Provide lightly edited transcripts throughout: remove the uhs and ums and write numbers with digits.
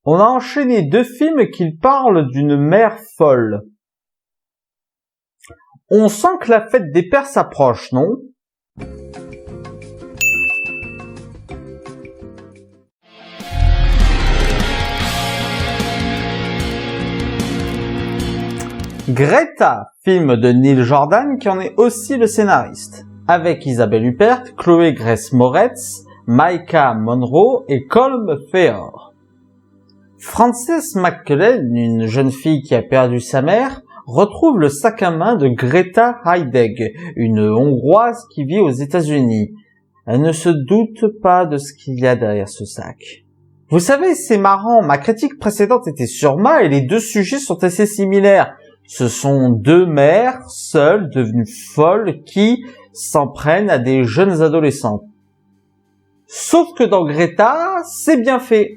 On a enchaîné 2 films qui parlent d'une mère folle. On sent que la fête des pères s'approche, non? Greta, film de Neil Jordan qui en est aussi le scénariste, avec Isabelle Huppert, Chloé Grace Moretz, Maika Monroe et Colm Feore. Frances McLean, une jeune fille qui a perdu sa mère, retrouve le sac à main de Greta Heidegg, une Hongroise qui vit aux États-Unis. Elle ne se doute pas de ce qu'il y a derrière ce sac. Vous savez, c'est marrant, ma critique précédente était sur Ma et les 2 sujets sont assez similaires. Ce sont 2 mères seules, devenues folles, qui s'en prennent à des jeunes adolescents. Sauf que dans Greta, c'est bien fait.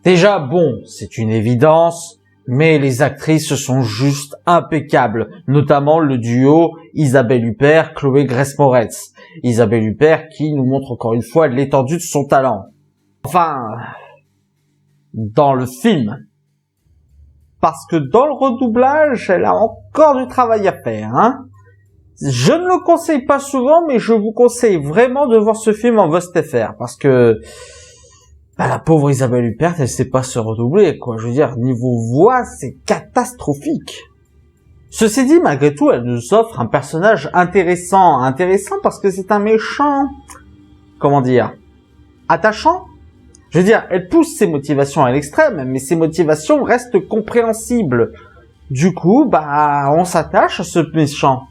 Déjà, bon, c'est une évidence, mais les actrices sont juste impeccables, notamment le duo Isabelle Huppert, Chloé Grace Moretz. Isabelle Huppert qui nous montre encore une fois l'étendue de son talent. Enfin, dans le film. Parce que dans le redoublage, elle a encore du travail à faire, hein. Je ne le conseille pas souvent, mais je vous conseille vraiment de voir ce film en VOST-FR, parce que la pauvre Isabelle Huppert, elle sait pas se redoubler, quoi. Je veux dire, niveau voix, c'est catastrophique. Ceci dit, malgré tout, elle nous offre un personnage intéressant parce que c'est un méchant, comment dire, attachant. Je veux dire, elle pousse ses motivations à l'extrême, mais ses motivations restent compréhensibles. Du coup, on s'attache à ce méchant.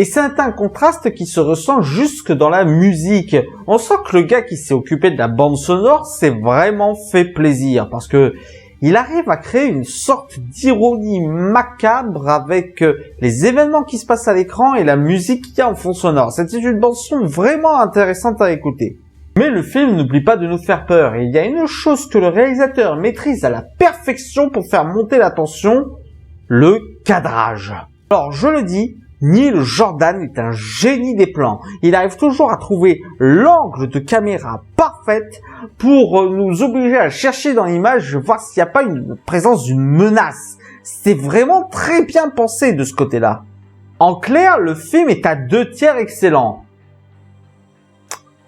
Et c'est un contraste qui se ressent jusque dans la musique. On sent que le gars qui s'est occupé de la bande sonore s'est vraiment fait plaisir, parce que il arrive à créer une sorte d'ironie macabre avec les événements qui se passent à l'écran et la musique qu'il y a en fond sonore. C'était une bande son vraiment intéressante à écouter. Mais le film n'oublie pas de nous faire peur, et il y a une chose que le réalisateur maîtrise à la perfection pour faire monter la tension, le cadrage. Alors je le dis, Neil Jordan est un génie des plans. Il arrive toujours à trouver l'angle de caméra parfaite pour nous obliger à chercher dans l'image, voir s'il n'y a pas une présence d'une menace. C'est vraiment très bien pensé de ce côté-là. En clair, le film est à 2 tiers excellent.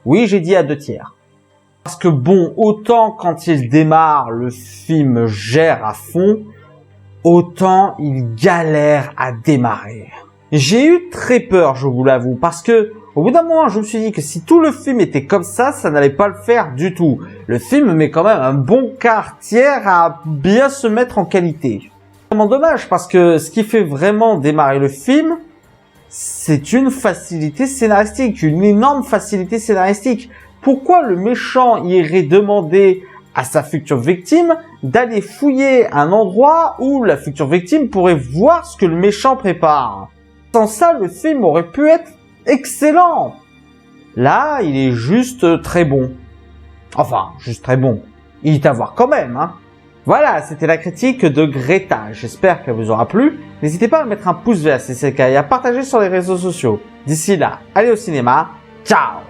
Oui, j'ai dit à 2 tiers. Parce que bon, autant quand il démarre, le film gère à fond, autant il galère à démarrer. J'ai eu très peur, je vous l'avoue, parce que au bout d'un moment, je me suis dit que si tout le film était comme ça n'allait pas le faire du tout. Le film met quand même un bon quart tiers à bien se mettre en qualité. C'est vraiment dommage, parce que ce qui fait vraiment démarrer le film, c'est une facilité scénaristique, une énorme facilité scénaristique. Pourquoi le méchant irait demander à sa future victime d'aller fouiller un endroit où la future victime pourrait voir ce que le méchant prépare? Sans ça, le film aurait pu être excellent. Là, il est juste très bon. Enfin, juste très bon. Il est à voir quand même, hein. Voilà, c'était la critique de Greta. J'espère qu'elle vous aura plu. N'hésitez pas à mettre un pouce vert si c'est le cas et à partager sur les réseaux sociaux. D'ici là, allez au cinéma. Ciao!